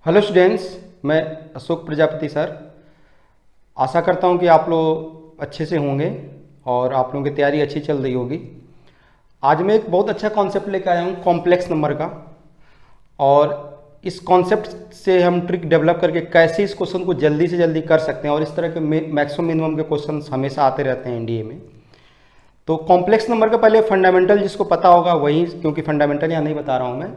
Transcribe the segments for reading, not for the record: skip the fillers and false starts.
Hello students, मैं Ashok Prajapati sir. आशा करता हूं कि आप लोग अच्छे से होंगे और आप लोगों की तैयारी अच्छी चल रही होगी। आज मैं एक बहुत अच्छा कॉन्सेप्ट लेकर आया हूं कॉम्प्लेक्स नंबर का, और इस कॉन्सेप्ट से हम ट्रिक डेवलप करके कैसे इस क्वेश्चन को जल्दी से जल्दी कर सकते हैं। और इस तरह के मैक्सिमम मिनिमम के क्वेश्चन हमेशा आते रहते हैं एनडीए में। तो कॉम्प्लेक्स नंबर का पहले फंडामेंटल जिसको पता होगा वही, क्योंकि फंडामेंटल यहाँ नहीं बता रहा हूँ मैं,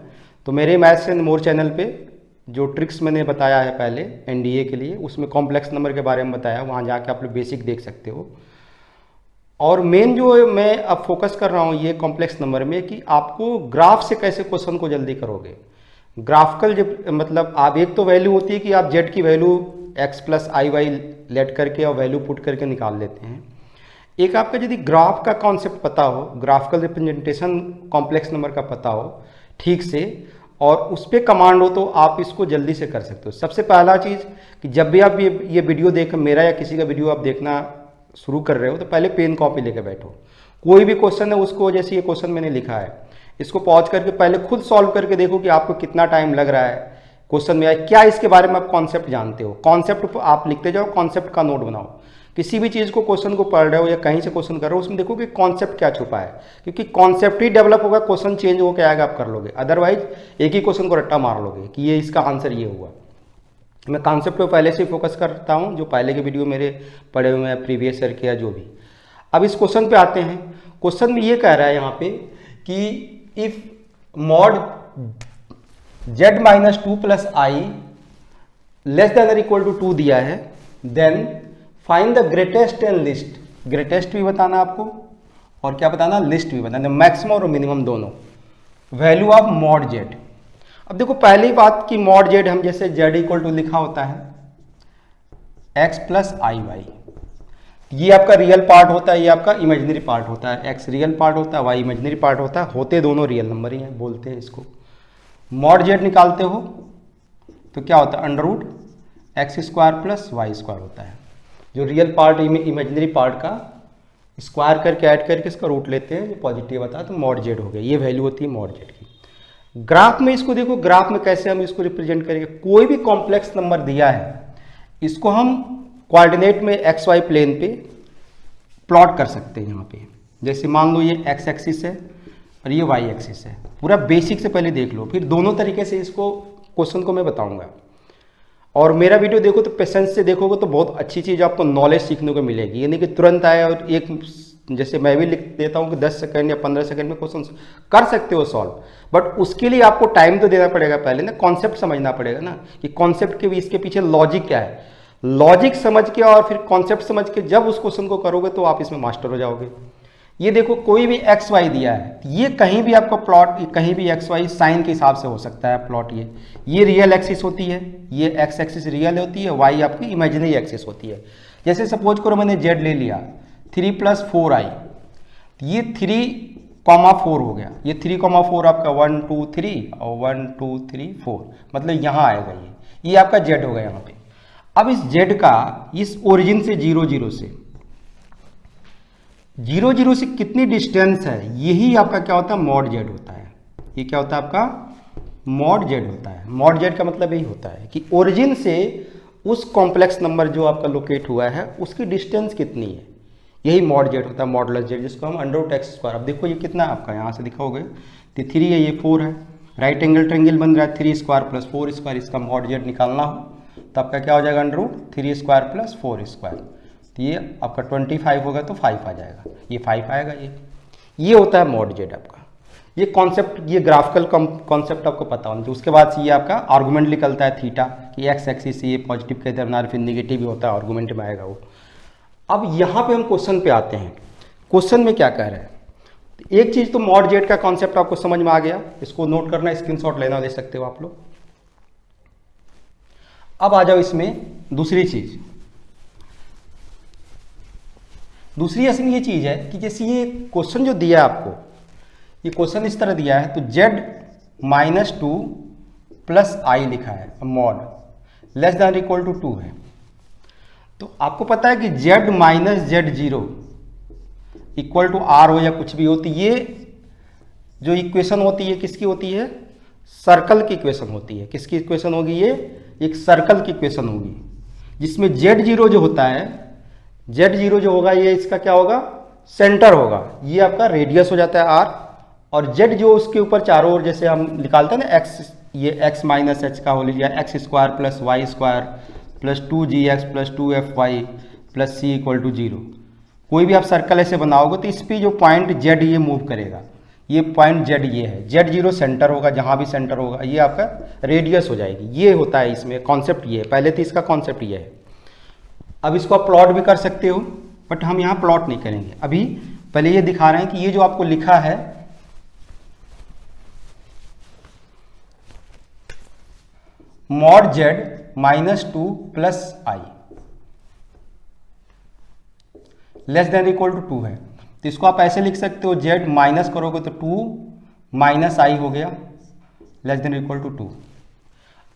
तो मेरे मैथ्स एंड मोर चैनल पे जो ट्रिक्स मैंने बताया है पहले एनडीए के लिए, उसमें कॉम्प्लेक्स नंबर के बारे में बताया, वहाँ जाके आप लोग बेसिक देख सकते हो। और मेन जो मैं अब फोकस कर रहा हूँ ये कॉम्प्लेक्स नंबर में कि आपको ग्राफ से कैसे क्वेश्चन को जल्दी करोगे। ग्राफिकल जब मतलब आप एक तो वैल्यू होती है कि आप जेड की वैल्यू एक्स प्लस आई वाई लेट करके और वैल्यू पुट करके निकाल लेते हैं। एक आपका यदि ग्राफ का कॉन्सेप्ट पता हो, ग्राफिकल रिप्रेजेंटेशन कॉम्प्लेक्स नंबर का पता हो ठीक से, और उस पर कमांड हो, तो आप इसको जल्दी से कर सकते हो। सबसे पहला चीज़ कि जब भी आप ये वीडियो देख, मेरा या किसी का वीडियो आप देखना शुरू कर रहे हो, तो पहले पेन कॉपी लेकर बैठो। कोई भी क्वेश्चन है उसको, जैसे ये क्वेश्चन मैंने लिखा है, इसको पॉज करके पहले खुद सॉल्व करके देखो कि आपको कितना टाइम लग रहा है क्वेश्चन में, क्या इसके बारे में आप कॉन्सेप्ट जानते हो। कॉन्सेप्ट आप लिखते जाओ, कॉन्सेप्ट का नोट बनाओ। किसी भी चीज़ को क्वेश्चन को पढ़ रहे हो या कहीं से क्वेश्चन कर रहे हो, उसमें देखो कि कॉन्सेप्ट क्या छुपा है, क्योंकि कॉन्सेप्ट ही डेवलप होगा, क्वेश्चन चेंज होकर आएगा, आप कर लोगे। अदरवाइज एक ही क्वेश्चन को रट्टा मार लोगे कि ये इसका आंसर ये हुआ। मैं कॉन्सेप्ट पे पहले से फोकस करता हूँ, जो पहले के वीडियो मेरे पढ़े हुए हैं प्रीवियस ईयर के या जो भी। अब इस क्वेश्चन पे आते हैं। क्वेश्चन में ये कह रहा है यहाँ पे कि if mod z minus two plus i less than और इक्वल टू 2 दिया है, then find the greatest and least. Greatest भी बताना आपको और क्या बताना, लिस्ट भी बताना, मैक्सिमम और मिनिमम दोनों वैल्यू ऑफ मॉड जेड। अब देखो पहली बात कि मॉड जेड हम जैसे जेड इक्वल टू लिखा होता है एक्स प्लस आई वाई, ये आपका रियल पार्ट होता है, ये आपका इमेजिनरी पार्ट होता है। एक्स रियल पार्ट होता है, वाई इमेजिनरी पार्ट होता है, होते दोनों रियल नंबर ही हैं, बोलते हैं इसको। मॉड जेड निकालते हो तो क्या होता है, under root X square plus Y square होता है। जो रियल पार्ट इमेजिनरी पार्ट का स्क्वायर करके ऐड करके इसका रूट लेते हैं, जो पॉजिटिव आता है, तो मॉड जेड हो गया। ये वैल्यू होती है मॉड जेड की। ग्राफ में इसको देखो, ग्राफ में कैसे हम इसको रिप्रेजेंट करेंगे। कोई भी कॉम्प्लेक्स नंबर दिया है, इसको हम कोऑर्डिनेट में एक्स वाई प्लेन पे प्लॉट कर सकते हैं। यहाँ पे जैसे मान लो ये एक्स एक्सिस है और ये वाई एक्सिस है। पूरा बेसिक से पहले देख लो, फिर दोनों तरीके से इसको क्वेश्चन को मैं बताऊंगा। और मेरा वीडियो देखो तो पेशेंस से देखोगे तो बहुत अच्छी चीज़ आपको नॉलेज सीखने को मिलेगी। ये नहीं कि तुरंत आए और एक, जैसे मैं भी लिख देता हूँ कि 10 सेकंड या 15 सेकंड में क्वेश्चन कर सकते हो सॉल्व, बट उसके लिए आपको टाइम तो देना पड़ेगा पहले ना, कॉन्सेप्ट समझना पड़ेगा ना कि कॉन्सेप्ट के भी इसके पीछे लॉजिक क्या है। लॉजिक समझ के और फिर कॉन्सेप्ट समझ के जब उस क्वेश्चन को करोगे तो आप इसमें मास्टर हो जाओगे। ये देखो कोई भी एक्स वाई दिया है, ये कहीं भी आपका प्लॉट, कहीं भी एक्स वाई साइन के हिसाब से हो सकता है प्लॉट। ये रियल एक्सिस होती है, ये एक्स एक्सिस रियल होती है, वाई आपकी इमेजिनरी एक्सिस होती है। जैसे सपोज करो मैंने जेड ले लिया 3 + 4i, ये 3,4 हो गया। ये 3,4 आपका 1 2 3 और 1 2 3 4, मतलब यहाँ आएगा। ये आपका जेड हो गया यहाँ पे। अब इस जेड का इस ओरिजिन से 0 0 से 0 0 से कितनी डिस्टेंस है, यही आपका क्या होता है, मॉड जेड होता है। ये क्या होता है आपका, मॉड जेड होता है। मॉड जेड का मतलब यही होता है कि ओरिजिन से उस कॉम्प्लेक्स नंबर जो आपका लोकेट हुआ है उसकी डिस्टेंस कितनी है, यही मॉड जेड होता है, मॉडुलस जेड, जिसको हम अंडर रूट एक्स स्क्वायर। अब देखो ये कितना है आपका, यहाँ से दिखाओगे तो 3 है, ये 4 है, राइट एंगल ट्रायंगल बन रहा है 3 स्क्वायर प्लस 4 स्क्वायर। इसका मॉड जेड निकालना हो तो आपका क्या हो जाएगा, under root 3 square plus 4 square. तो ये आपका 25 होगा तो 5 आ जाएगा, ये 5 आएगा। ये होता है मॉड जेड आपका। ये कॉन्सेप्ट, ये ग्राफिकल कॉन्सेप्ट आपको पता होना चाहिए। उसके बाद से ये आपका आर्गूमेंट निकलता है थीटा, कि एक्स एक्सिस से ये पॉजिटिव के दरमियान फिर निगेटिव भी होता है, आर्गूमेंट में आएगा वो। अब यहाँ पे हम क्वेश्चन पे आते हैं। क्वेश्चन में क्या कह रहा है, एक चीज़ तो मॉड जेड का कॉन्सेप्ट आपको समझ में आ गया, इसको नोट करना, स्क्रीनशॉट लेना ले सकते हो आप लोग। अब आ जाओ इसमें दूसरी चीज़। दूसरी असली ये चीज़ है कि जैसे ये क्वेश्चन जो दिया है आपको, ये क्वेश्चन इस तरह दिया है, तो z - 2 + i लिखा है, mod less than equal to 2 है। तो आपको पता है कि z - z0 equal to r हो या कुछ भी हो, तो ये जो इक्वेशन होती है किसकी होती है, सर्कल की इक्वेशन होती है। किसकी इक्वेशन होगी ये? एक सर्कल की इक्वेशन होगी, जिसमें Z0 जो होता है, Z0 जो होगा ये इसका क्या होगा? सेंटर होगा। ये आपका रेडियस हो जाता है R, और Z जो उसके ऊपर चारों ओर जैसे हम निकालते हैं ना x, ये x माइनस एच का होल या X square plus Y square plus 2gx plus 2fy plus c equal to 0। कोई भी आप सर्कल ऐसे बनाओगे तो इस पर जो पॉइंट Z ये मूव करेगा, ये पॉइंट Z ये है, Z0 सेंटर होगा, जहाँ भी सेंटर होगा ये आपका रेडियस हो जाएगी। ये होता है इसमें कॉन्सेप्ट, ये है। पहले तो इसका कॉन्सेप्ट ये है। अब इसको आप प्लॉट भी कर सकते हो, बट हम यहाँ प्लॉट नहीं करेंगे अभी। पहले ये दिखा रहे हैं कि ये जो आपको लिखा है mod Z minus 2 plus i less than equal to 2 है, तो इसको आप ऐसे लिख सकते हो, Z माइनस करोगे तो 2 माइनस आई हो गया लेस देन इक्वल टू 2।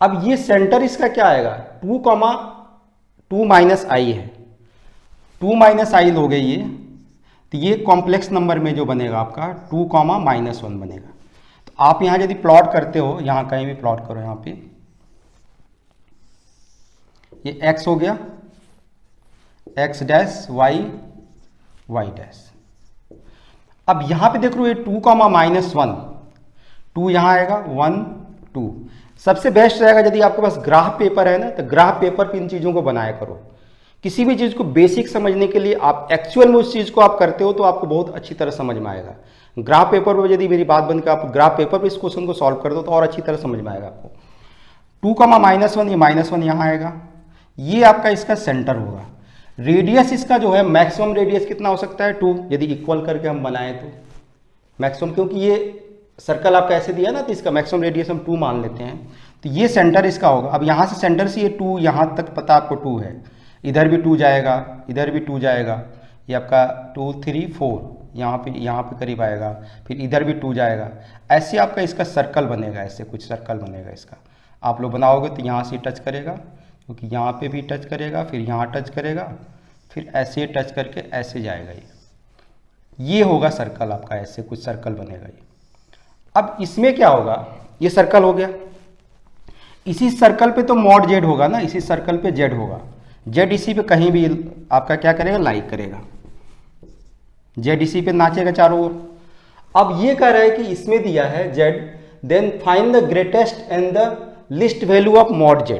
अब ये सेंटर इसका क्या आएगा? 2 माइनस आई है, 2 माइनस आई लोगे ये, तो ये कॉम्प्लेक्स नंबर में जो बनेगा आपका 2 माइनस 1 बनेगा। तो आप यहाँ यदि प्लॉट करते हो, यहाँ कहीं भी प्लॉट करो, यहाँ पे ये x हो गया, x डैश y डैश। अब यहाँ पे देख लो ये 2 माइनस 1, 2 यहाँ आएगा 1 2। सबसे बेस्ट रहेगा यदि आपके पास ग्राफ पेपर है ना, तो ग्राफ पेपर पे इन चीज़ों को बनाया करो। किसी भी चीज़ को बेसिक समझने के लिए आप एक्चुअल में उस चीज़ को आप करते हो तो आपको बहुत अच्छी तरह समझ में आएगा। ग्राफ पेपर पर यदि मेरी बात बनकर आप ग्राफ पेपर पर इस क्वेश्चन को सॉल्व कर दो तो और अच्छी तरह समझ में आएगा आपको। 2 माइनस 1, ये माइनस 1 यहाँ आएगा, ये आपका इसका सेंटर होगा। रेडियस इसका जो है मैक्सिमम रेडियस कितना हो सकता है? 2, यदि इक्वल करके हम बनाएं तो मैक्सिमम, क्योंकि ये सर्कल आपका ऐसे दिया ना, तो इसका मैक्सिमम रेडियस हम 2 मान लेते हैं, तो ये सेंटर इसका होगा। अब यहाँ से सेंटर से ये 2 यहाँ तक पता आपको 2 है, इधर भी 2 जाएगा, इधर भी 2 जाएगा, ये आपका 2 3 4 यहाँ पे करीब आएगा, फिर इधर भी 2 जाएगा। ऐसे आपका इसका सर्कल बनेगा, ऐसे कुछ सर्कल बनेगा इसका। आप लोग बनाओगे तो यहाँ से टच करेगा, क्योंकि यहाँ पे भी टच करेगा, फिर यहाँ टच करेगा, फिर ऐसे टच करके ऐसे जाएगा। ये होगा सर्कल आपका, ऐसे कुछ सर्कल बनेगा ये। अब इसमें क्या होगा? ये सर्कल हो गया, इसी सर्कल पे तो मॉड Z होगा ना, इसी सर्कल पे Z होगा। Z इसी पे कहीं भी आपका क्या करेगा? लाइक करेगा, Z इसी पे नाचेगा चारों ओर। अब ये कह रहा है कि इसमें दिया है Z, then find the greatest and the least value of mod Z।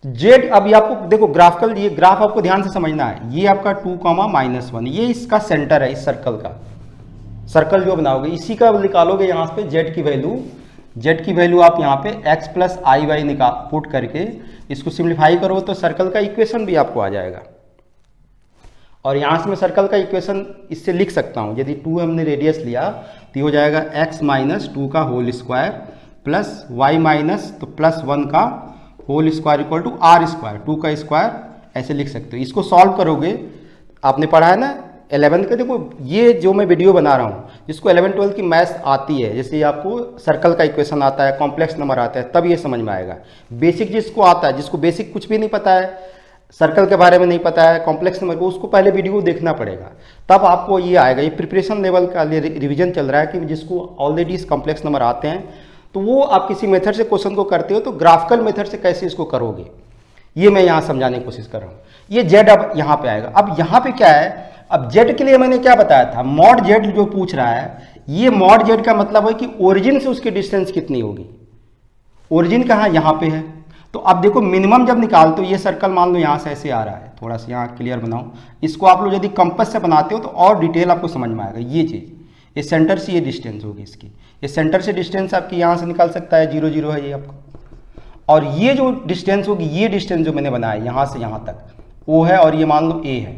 Z, अब ये आपको देखो ग्राफिकल, ये ग्राफ आपको ध्यान से समझना है। ये आपका 2 माइनस 1, ये इसका सेंटर है, इस सर्कल का। सर्कल जो बनाओगे इसी का निकालोगे यहाँ पे Z की वैल्यू आप यहाँ पे x प्लस आई वाई निकाल पुट करके इसको सिंप्लीफाई करो तो सर्कल का इक्वेशन भी आपको आ जाएगा। और यहाँ से मैं सर्कल का इक्वेशन इससे लिख सकता हूँ। यदि 2 हमने रेडियस लिया तो ये हो जाएगा x माइनस 2 का whole square plus y minus तो प्लस 1 का whole square equal to r square, 2 का स्क्वायर, ऐसे लिख सकते हो। इसको सॉल्व करोगे, आपने पढ़ा है ना 11th का। देखो ये जो मैं वीडियो बना रहा हूँ, जिसको 11 12 की मैथ्स आती है, जैसे आपको सर्कल का इक्वेशन आता है, कॉम्प्लेक्स नंबर आता है, तब ये समझ में आएगा। बेसिक जिसको आता है, जिसको बेसिक कुछ भी नहीं पता है, सर्कल के बारे में नहीं पता है, कॉम्प्लेक्स नंबर को, उसको पहले वीडियो देखना पड़ेगा, तब आपको ये आएगा। ये प्रिपरेशन लेवल का रिविजन चल रहा है कि जिसको ऑलरेडी इस कॉम्प्लेक्स नंबर आते हैं, तो वो आप किसी मेथड से क्वेश्चन को करते हो तो ग्राफिकल मेथड से कैसे इसको करोगे, ये मैं यहाँ समझाने की कोशिश कर रहा हूँ। ये Z अब यहाँ पे आएगा। अब यहाँ पे क्या है? अब Z के लिए मैंने क्या बताया था? मॉड Z जो पूछ रहा है, ये मॉड Z का मतलब है कि ओरिजिन से उसकी डिस्टेंस कितनी होगी। ओरिजिन कहाँ? यहाँ पे है। तो अब देखो मिनिमम जब निकालते हो, ये सर्कल मान लो यहाँ से ऐसे आ रहा है, थोड़ा सा यहाँ क्लियर बनाओ इसको। आप लोग यदि कंपास से बनाते हो तो और डिटेल आपको समझ में आएगा। ये चीज़, ये सेंटर से ये डिस्टेंस होगी इसकी, ये सेंटर से डिस्टेंस आपकी यहाँ से निकाल सकता है, 0 0 है ये आपका। और ये जो डिस्टेंस होगी, ये डिस्टेंस जो मैंने बनाया यहाँ से यहाँ तक O है, और ये मान लो A है,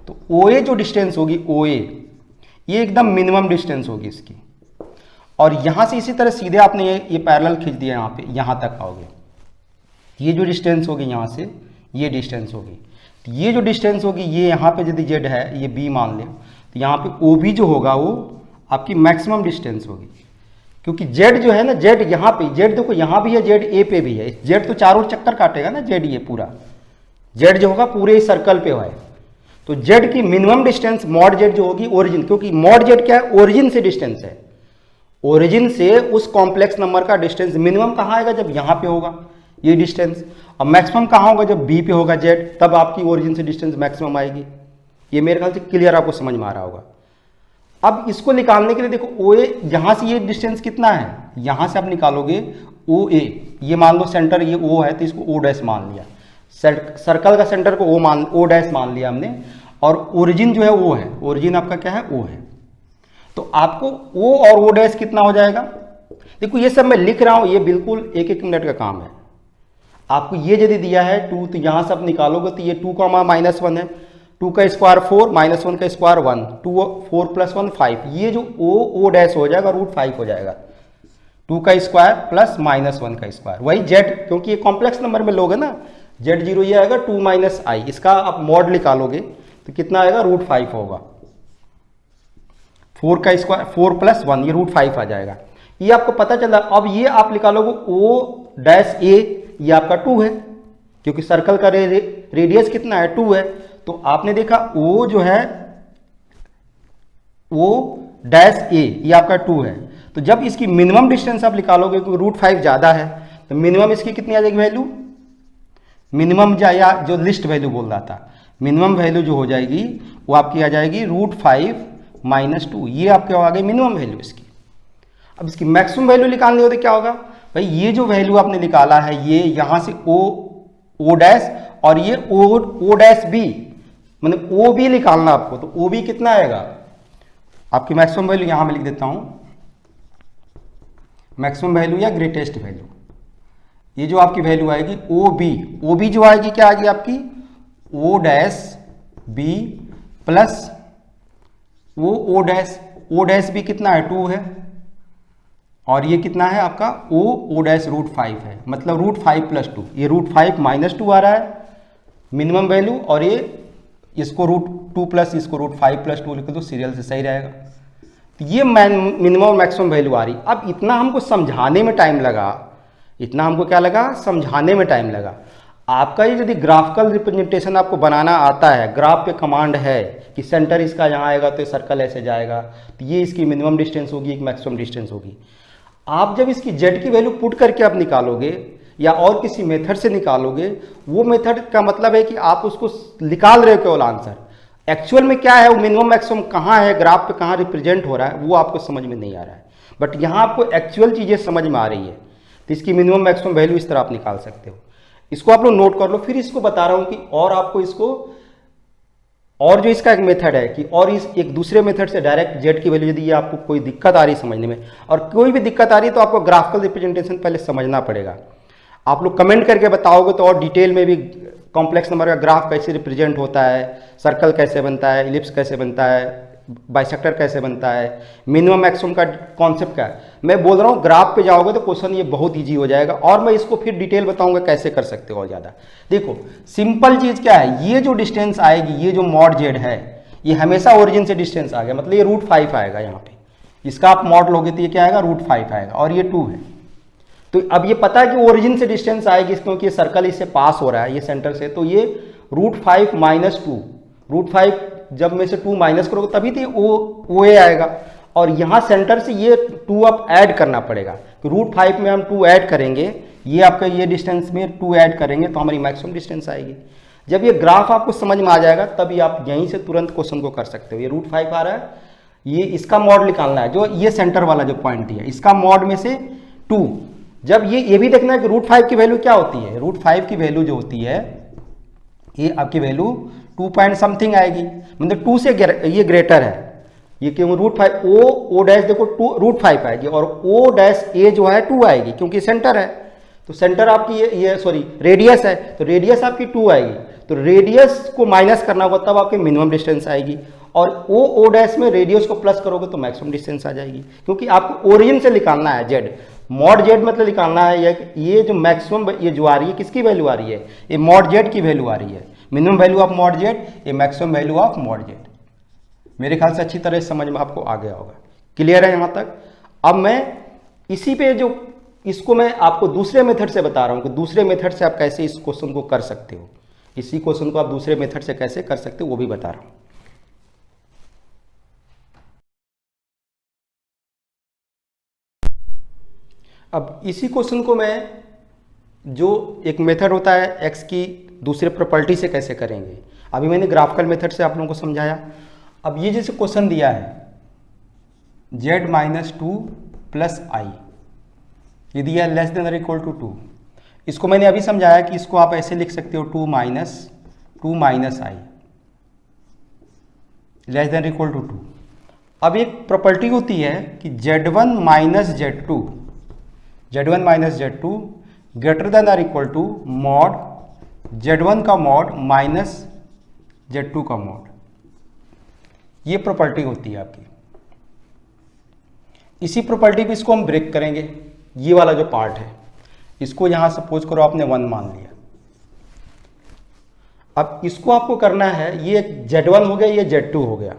तो OA जो डिस्टेंस होगी, OA ये एकदम मिनिमम डिस्टेंस होगी इसकी। और यहाँ से इसी तरह सीधे आपने ये पैरेलल खींच दिया, यहाँ पे यहाँ तक आओगे, ये जो डिस्टेंस होगी यहाँ से ये डिस्टेंस होगी। तो ये जो डिस्टेंस होगी, ये यहाँ पे यदि Z है, ये B मान लें, तो यहाँ पे OB जो होगा वो आपकी मैक्सिमम डिस्टेंस होगी। क्योंकि Z जो है ना, Z यहाँ पे, Z देखो यहाँ भी है, Z A पे भी है, Z तो चारों चक्कर काटेगा ना Z, ये पूरा Z जो होगा पूरे सर्कल पे है। तो Z की मिनिमम डिस्टेंस मॉड Z जो होगी ओरिजिन, क्योंकि मॉड Z क्या है? ओरिजिन से डिस्टेंस है। ओरिजिन से उस कॉम्प्लेक्स नंबर का डिस्टेंस मिनिमम कहाँ आएगा, जब यहाँ पे होगा ये डिस्टेंस, और मैक्सिमम कहाँ होगा, जब बी पे होगा जेड, तब आपकी ओरिजिन से डिस्टेंस मैक्सिमम आएगी। ये मेरे ख्याल से क्लियर आपको समझ में आ रहा होगा। अब इसको निकालने के लिए देखो ओ ए, यहाँ से ये डिस्टेंस कितना है, यहाँ से आप निकालोगे ओ ए, ये मान लो सेंटर ये ओ है तो इसको ओ डैश मान लिया, सर्कल का सेंटर को ओ डैश मान लिया हमने, और ओरिजिन जो है वो है, ओरिजिन आपका क्या है, ओ है। तो आपको ओ और ओ डैश कितना हो जाएगा, देखो ये सब मैं लिख रहा हूं, ये बिल्कुल एक एक मिनट का काम है। आपको ये यदि दिया है 2 तो यहां से आप निकालोगे तो ये 2 -1 है, 2 का स्क्वायर 4 -1 का स्क्वायर 1, 2 4 + 1 5, ये जो ओ डैश हो जाएगा √5 हो जाएगा, 2 का स्क्वायर प्लस -1 का स्क्वायर, वही जेड, क्योंकि ये कॉम्प्लेक्स नंबर में लोगे ना, Z0 ये आएगा 2 - i, इसका आप मॉड निकालोगे तो कितना आएगा, √5 होगा, 4 का स्क्वायर 4 + 1 ये √5 आ जाएगा। ये आपको पता चला। अब ये आप निकालोगे ओ डैश ए, ये आपका 2 है, क्योंकि सर्कल का रेडियस कितना है, 2 है। तो आपने देखा ओ जो है ओ डैश ए, ये आपका 2 है। तो जब इसकी मिनिमम डिस्टेंस आप निकालोगे, क्योंकि √5 ज़्यादा है, तो मिनिमम इसकी कितनी आ जाएगी वैल्यू, मिनिमम या जो लिस्ट वैल्यू बोल रहा था, मिनिमम वैल्यू जो हो जाएगी वो आपकी आ जाएगी √5 - 2, ये आपके आ गई मिनिमम वैल्यू इसकी। अब इसकी मैक्सिमम वैल्यू निकालनी हो तो क्या होगा भाई, ये जो वैल्यू आपने निकाला है, ये यहाँ से ओ डैश और ये ओ डैश बी, मतलब ओ बी निकालना आपको, तो ओ बी कितना आएगा, आपकी मैक्सिमम वैल्यू यहाँ मैं लिख देता हूँ, मैक्सिमम वैल्यू या ग्रेटेस्ट वैल्यू, ये जो आपकी वैल्यू आएगी ओ बी जो आएगी क्या आएगी आपकी, ओ डैश बी प्लस वो ओ डैश बी कितना है, 2 है, और ये कितना है आपका ओ डैश √5 है, मतलब √5 + 2, ये √5 - 2 आ रहा है मिनिमम वैल्यू, और ये इसको √2 प्लस इसको √5 + 2 लिख दो, सीरियल से सही रहेगा। तो ये मिनिमम मैक्सिमम वैल्यू आ रही। अब इतना हमको समझाने में टाइम लगा, इतना हमको क्या लगा, समझाने में टाइम लगा। आपका ये यदि ग्राफिकल रिप्रेजेंटेशन आपको बनाना आता है, ग्राफ पे कमांड है कि सेंटर इसका यहाँ आएगा तो सर्कल ऐसे जाएगा, तो ये इसकी मिनिमम डिस्टेंस होगी, एक मैक्सिमम डिस्टेंस होगी। आप जब इसकी जेड की वैल्यू पुट करके आप निकालोगे या और किसी मेथड से निकालोगे, वो मेथड का मतलब है कि आप उसको निकाल रहे हो केवल आंसर, एक्चुअल में क्या है वो मिनिमम मैक्सिमम कहाँ है, ग्राफ पे कहाँ रिप्रेजेंट हो रहा है, वो आपको समझ में नहीं आ रहा है। बट यहाँ आपको एक्चुअल चीज़ें समझ में आ रही है, तो इसकी मिनिमम मैक्सिमम वैल्यू इस तरह आप निकाल सकते हो। इसको आप लोग नोट कर लो। फिर इसको बता रहा हूँ कि और आपको इसको, और जो इसका एक मेथड है कि और इस एक दूसरे मेथड से डायरेक्ट जेड की वैल्यू, यदि ये आपको कोई दिक्कत आ रही है समझने में, और कोई भी दिक्कत आ रही है तो आपको ग्राफिकल रिप्रेजेंटेशन पहले समझना पड़ेगा। आप लोग कमेंट करके बताओगे तो और डिटेल में भी कॉम्प्लेक्स नंबर का ग्राफ कैसे रिप्रेजेंट होता है, सर्कल कैसे बनता है, इलिप्स कैसे बनता है, बाइसेक्टर कैसे बनता है, मिनिमम मैक्सिमम का कॉन्सेप्ट क्या है, मैं बोल रहा हूँ ग्राफ पे जाओगे तो क्वेश्चन ये बहुत ईजी हो जाएगा, और मैं इसको फिर डिटेल बताऊंगा कैसे कर सकते हो और ज़्यादा। देखो सिंपल चीज़ क्या है, ये जो डिस्टेंस आएगी, ये जो मॉड जेड है, ये हमेशा ओरिजिन से डिस्टेंस आ गया, मतलब ये √5 आएगा यहाँ पे, इसका आप मॉड लोगे तो ये क्या आएगा, √5 आएगा, और ये 2 है। तो अब ये पता है कि ओरिजिन से डिस्टेंस आएगी, क्योंकि ये सर्कल इससे पास हो रहा है, ये सेंटर से, तो ये √5 - 2, √5 जब में से 2 माइनस करोगे तभी तो ओ ए आएगा, और यहाँ सेंटर से ये 2 आप ऐड करना पड़ेगा। तो √5 में हम 2 ऐड करेंगे, ये आपका ये डिस्टेंस में 2 ऐड करेंगे तो हमारी मैक्सिमम डिस्टेंस आएगी। जब ये ग्राफ आपको समझ में आ जाएगा तभी आप यहीं से तुरंत क्वेश्चन को कर सकते हो। ये √5 आ रहा है, ये इसका मॉड निकालना है, जो ये सेंटर वाला जो पॉइंट है, इसका मॉड में से 2, जब ये भी देखना है कि √5 की वैल्यू क्या होती है, √5 की वैल्यू जो होती है, ये आपकी वैल्यू 2 पॉइंट समथिंग आएगी, मतलब 2 से ये ग्रेटर है, ये क्यों √5, ओ डैश देखो 2 √5 आएगी, और ओ डैश ए जो है 2 आएगी, क्योंकि सेंटर है, तो सेंटर आपकी ये सॉरी रेडियस है, तो रेडियस आपकी 2 आएगी, तो रेडियस को माइनस करना होगा तब आपकी मिनिमम डिस्टेंस आएगी, और ओ डैश में रेडियस को प्लस करोगे तो मैक्सिमम डिस्टेंस आ जाएगी, क्योंकि आपको ओरिजिन से निकालना है जेड, मॉड जेड मतलब निकालना है, ये जो मैक्सिमम ये जो आ रही है किसकी वैल्यू आ रही है, ये मॉड जेड की वैल्यू आ रही है, minimum value of mod Z, ये maximum value of mod Z. मेरे ख्याल से अच्छी तरह समझ में आपको आ गया होगा, क्लियर है यहाँ तक। अब मैं इसी पे जो इसको मैं आपको दूसरे मेथड से बता रहा हूँ कि दूसरे मेथड से आप कैसे इस क्वेश्चन को कर सकते हो, इसी क्वेश्चन को आप दूसरे मेथड से कैसे कर सकते हो वो भी बता रहा हूँ। अब इसी क्वेश्चन को मैं जो एक मेथड होता है एक्स की दूसरे प्रॉपर्टी से कैसे करेंगे, अभी मैंने ग्राफिकल मेथड से आप लोगों को समझाया। अब ये जैसे क्वेश्चन दिया है z माइनस टू प्लस आई, ये दिया है लेस देन और इक्वल टू 2। इसको मैंने अभी समझाया कि इसको आप ऐसे लिख सकते हो two minus i less than equal to 2। अब एक प्रॉपर्टी होती है कि z1 minus z2 greater than और इक्वल टू मॉड z1 का मॉड माइनस z2 का मॉड, ये प्रॉपर्टी होती है आपकी। इसी प्रॉपर्टी पे इसको हम ब्रेक करेंगे। ये वाला जो पार्ट है इसको यहां सपोज करो आपने 1 मान लिया। अब इसको आपको करना है, ये z1 हो गया, ये z2 हो गया,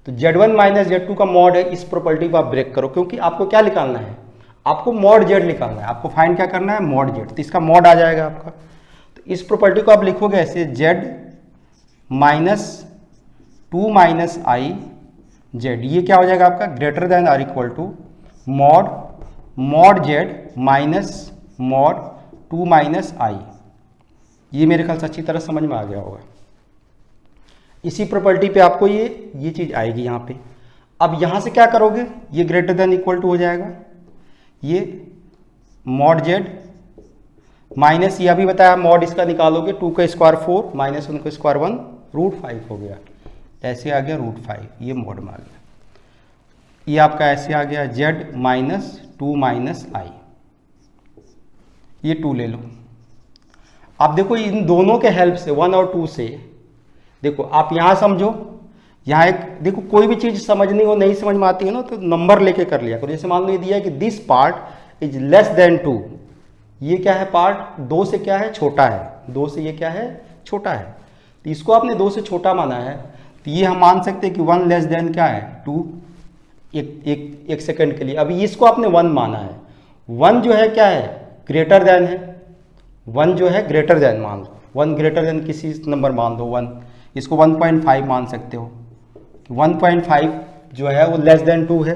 तो z1 माइनस z2 का मॉड है, इस प्रॉपर्टी को आप ब्रेक करो, क्योंकि आपको क्या निकालना है, आपको मॉड z निकालना है, आपको फाइंड क्या करना है, मॉड z, तो इसका मॉड आ जाएगा आपका। तो इस प्रॉपर्टी को आप लिखोगे ऐसे z minus two minus I Z, ये क्या हो जाएगा आपका ग्रेटर देन और equal to mod z minus mod two minus I. ये मेरे ख्याल से अच्छी तरह समझ में आ गया होगा। इसी प्रॉपर्टी पे आपको ये चीज़ आएगी यहाँ पे। अब यहाँ से क्या करोगे, ये ग्रेटर देन इक्वल टू हो जाएगा, ये मॉड z माइनस, ये अभी बताया मॉड इसका निकालोगे 2 का स्क्वायर 4 माइनस 1 का स्क्वायर 1 √5 हो गया, ऐसे आ गया √5, ये मॉड में आ गया। ये आपका ऐसे आ गया z minus two minus I, ये 2 ले लो। आप देखो इन दोनों के हेल्प से 1 और 2 से देखो आप यहाँ समझो, यहाँ एक देखो कोई भी चीज़ समझनी हो नहीं समझ में आती है ना तो नंबर लेके कर लिया करो। जैसे मान लो ये दिया है कि this part is less than 2, ये क्या है पार्ट 2 से क्या है छोटा है, 2 से ये क्या है छोटा है, तो इसको आपने 2 से छोटा माना है, तो ये हम मान सकते हैं कि 1 लेस देन क्या है 2, एक सेकंड के लिए। अभी इसको आपने 1 माना है, 1 जो है क्या है ग्रेटर देन है, 1 जो है ग्रेटर देन मान लो, 1 ग्रेटर देन किसी नंबर मान दो 1, इसको 1.5 मान सकते हो, 1.5 जो है वो लेस देन 2 है,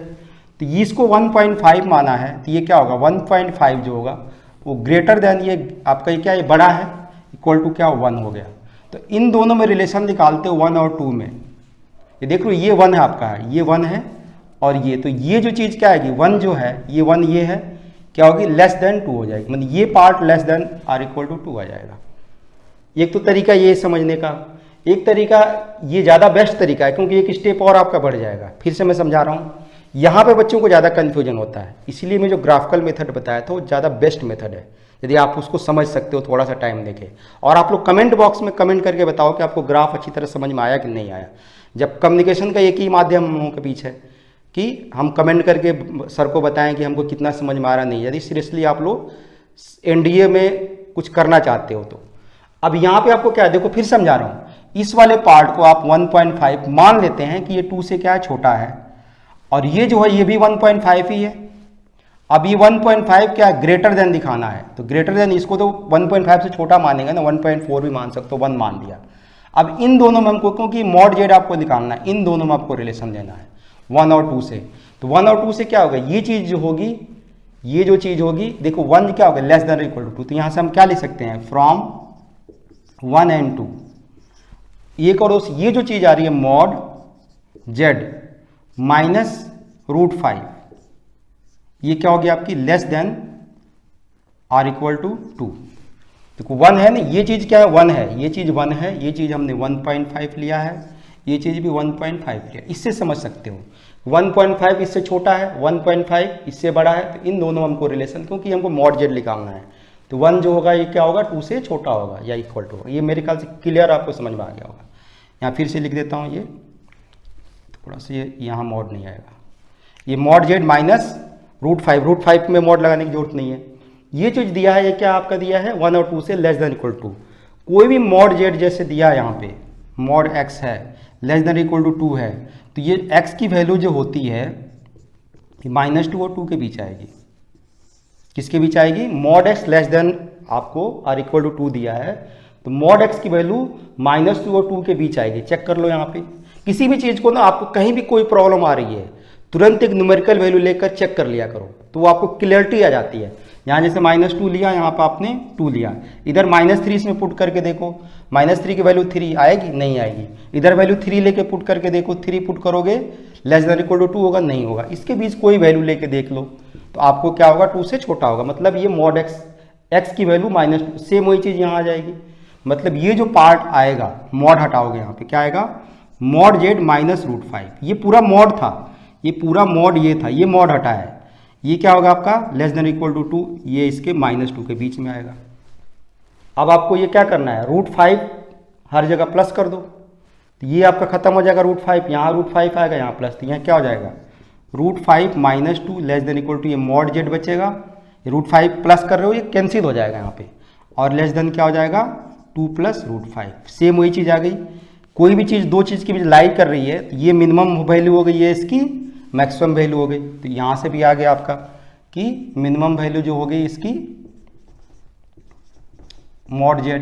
तो ये इसको 1.5 माना है, तो ये क्या होगा 1.5 जो होगा वो ग्रेटर देन ये आपका ये क्या, ये बड़ा है, इक्वल टू क्या 1 हो गया। तो इन दोनों में रिलेशन निकालते हो 1 और 2 में, ये देख लो ये 1 है आपका, ये 1 है और ये, तो ये जो चीज़ क्या आएगी 1 जो है ये 1 ये है क्या होगी लेस देन 2 हो जाएगी, मतलब ये part less than or equal to 2 आ जाएगा। एक तो तरीका ये समझने का, एक तरीका ये ज़्यादा बेस्ट तरीका है क्योंकि एक स्टेप और आपका बढ़ जाएगा। फिर से मैं समझा रहा हूँ, यहाँ पे बच्चों को ज़्यादा कन्फ्यूजन होता है, इसीलिए मैं जो ग्राफिकल मेथड बताया था वो ज़्यादा बेस्ट मेथड है, यदि आप उसको समझ सकते हो थोड़ा सा टाइम देके। और आप लोग कमेंट बॉक्स में कमेंट करके बताओ कि आपको ग्राफ अच्छी तरह समझ में आया कि नहीं आया। जब कम्युनिकेशन का एक ही माध्यम हम लोगों के पीछे है कि हम कमेंट करके सर को बताएं कि हमको कितना समझ में आ रहा नहीं, यदि सीरियसली आप लोग एनडीए में कुछ करना चाहते हो तो। अब यहाँ पे आपको क्या है, देखो फिर समझा रहा हूँ, इस वाले पार्ट को आप 1.5 मान लेते हैं कि ये 2 से क्या है छोटा है, और ये जो है ये भी 1.5 ही है। अब ये 1.5 क्या है ग्रेटर देन दिखाना है, तो ग्रेटर देन इसको तो 1.5 से छोटा मानेंगे ना, 1.4 भी मान सकते हो, 1 मान दिया। अब इन दोनों में हमको, क्योंकि मॉड जेड आपको निकालना है, इन दोनों में आपको रिलेशन देना है 1 और 2 से, तो 1 और 2 से क्या होगा, ये चीज़ जो होगी, ये जो चीज़ होगी देखो 1 क्या होगा लेस देन इक्वल टू 2, तो यहाँ से हम क्या लिख सकते हैं फ्रॉम 1 and 2, एक और ये जो चीज़ आ रही है मॉड जेड माइनस √5, ये क्या होगी आपकी less than or equal to 2। देखो 1 है ना, ये चीज़ क्या है 1 है, ये चीज़ 1 है, ये चीज़ हमने 1.5 लिया है, ये चीज़ भी 1.5 लिया, इससे समझ सकते हो 1.5 इससे छोटा है, 1.5 इससे बड़ा है, तो इन दोनों हमको रिलेशन, क्योंकि हमको मॉड जेड निकालना है, तो 1 जो होगा ये क्या होगा 2 से छोटा होगा या इक्वल टू होगा। ये मेरे ख्याल से क्लियर आपको समझ में आ गया होगा। यहाँ फिर से लिख देता हूँ, ये थोड़ा सा ये यहाँ मॉड नहीं आएगा, ये मॉड जेड माइनस √5 में मॉड लगाने की जरूरत नहीं है। ये चीज़ दिया है, ये क्या आपका दिया है 1 और 2 से लेस देन इक्वल टू, कोई भी मॉड जेड जैसे दिया है यहाँ पे मॉड एक्स है लेस देन इक्वल टू 2 है, तो ये एक्स की वैल्यू जो होती है -2 और 2 के बीच आएगी। किसके बीच आएगी, मॉड एक्स लेस देन आपको आर इक्वल टू 2 दिया है, तो मॉड एक्स की वैल्यू -2 और 2 के बीच आएगी। चेक कर लो यहाँ पे किसी भी चीज़ को ना, आपको कहीं भी कोई प्रॉब्लम आ रही है तुरंत एक न्यूमेरिकल वैल्यू लेकर चेक कर लिया करो, तो वो आपको क्लियरिटी आ जाती है। यहाँ जैसे -2 लिया, यहाँ पर आपने 2 लिया, इधर -3 इसमें पुट करके देखो, -3 की वैल्यू 3 आएगी, नहीं आएगी। इधर वैल्यू 3 लेके पुट करके देखो, 3 पुट करोगे लेस देन इक्वल टू 2 होगा, नहीं होगा। इसके बीच कोई वैल्यू लेके देख लो तो आपको क्या होगा, 2 से छोटा होगा, मतलब ये मॉड x की वैल्यू -2, सेम वही चीज़ यहाँ आ जाएगी। मतलब ये जो पार्ट आएगा, मॉड हटाओगे यहाँ पे क्या आएगा, मॉड z -√5। ये पूरा मॉड था, ये पूरा मॉड ये था, ये मॉड हटा है, ये क्या होगा आपका लेस देन इक्वल टू 2, ये इसके -2 के बीच में आएगा। अब आपको ये क्या करना है, √5 हर जगह प्लस कर दो, तो ये आपका खत्म हो जाएगा √5, यहाँ √5 आएगा, यहाँ प्लस, तो यहाँ क्या हो जाएगा √5 -2 लेस देन इक्वल टू, ये मॉड z बचेगा, √5 प्लस कर रहे हो, ये कैंसिल हो जाएगा यहाँ पे, और लेस देन क्या हो जाएगा 2 + √5, सेम वही चीज़ आ गई। कोई भी चीज़ दो चीज़ के बीच लाई कर रही है, तो ये मिनिमम वैल्यू हो गई, ये इसकी मैक्सिमम वैल्यू हो गई। तो यहाँ से भी आ गया आपका कि मिनिमम वैल्यू जो हो गई इसकी मॉड z,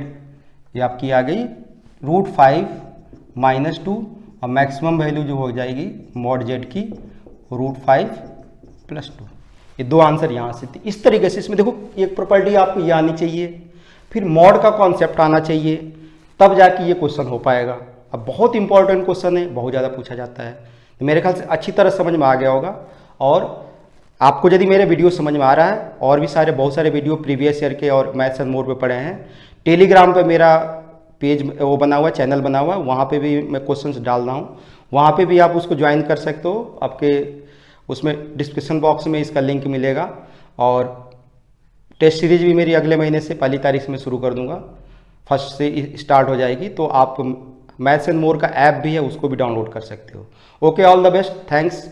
ये आपकी आ गई √5 -2, और मैक्सिमम वैल्यू जो हो जाएगी मॉड z की √5 + 2। ये दो आंसर यहाँ से थे। इस तरीके से इसमें देखो एक प्रॉपर्टी आपको ये आनी चाहिए, फिर मॉड का कॉन्सेप्ट आना चाहिए, तब जाके ये क्वेश्चन हो पाएगा। अब बहुत इंपॉर्टेंट क्वेश्चन है, बहुत ज़्यादा पूछा जाता है, तो मेरे ख्याल से अच्छी तरह समझ में आ गया होगा। और आपको यदि मेरे वीडियो समझ में आ रहा है, और भी बहुत सारे वीडियो प्रीवियस ईयर के और मैथ्स एंड मोर पे पड़े हैं, टेलीग्राम पे मेरा पेज वो बना हुआ है, चैनल बना हुआ है, वहाँ पे भी मैं क्वेश्चंस डाल रहा हूँ, वहाँ पे भी आप उसको ज्वाइन कर सकते हो। आपके उसमें डिस्क्रिप्शन बॉक्स में इसका लिंक मिलेगा। और टेस्ट सीरीज भी मेरी अगले महीने से 1 तारीख से मैं शुरू कर दूंगा, 1 से स्टार्ट हो जाएगी, तो आप मैथ्स एंड मोर का ऐप भी है, उसको भी डाउनलोड कर सकते हो। Okay, all the best, thanks.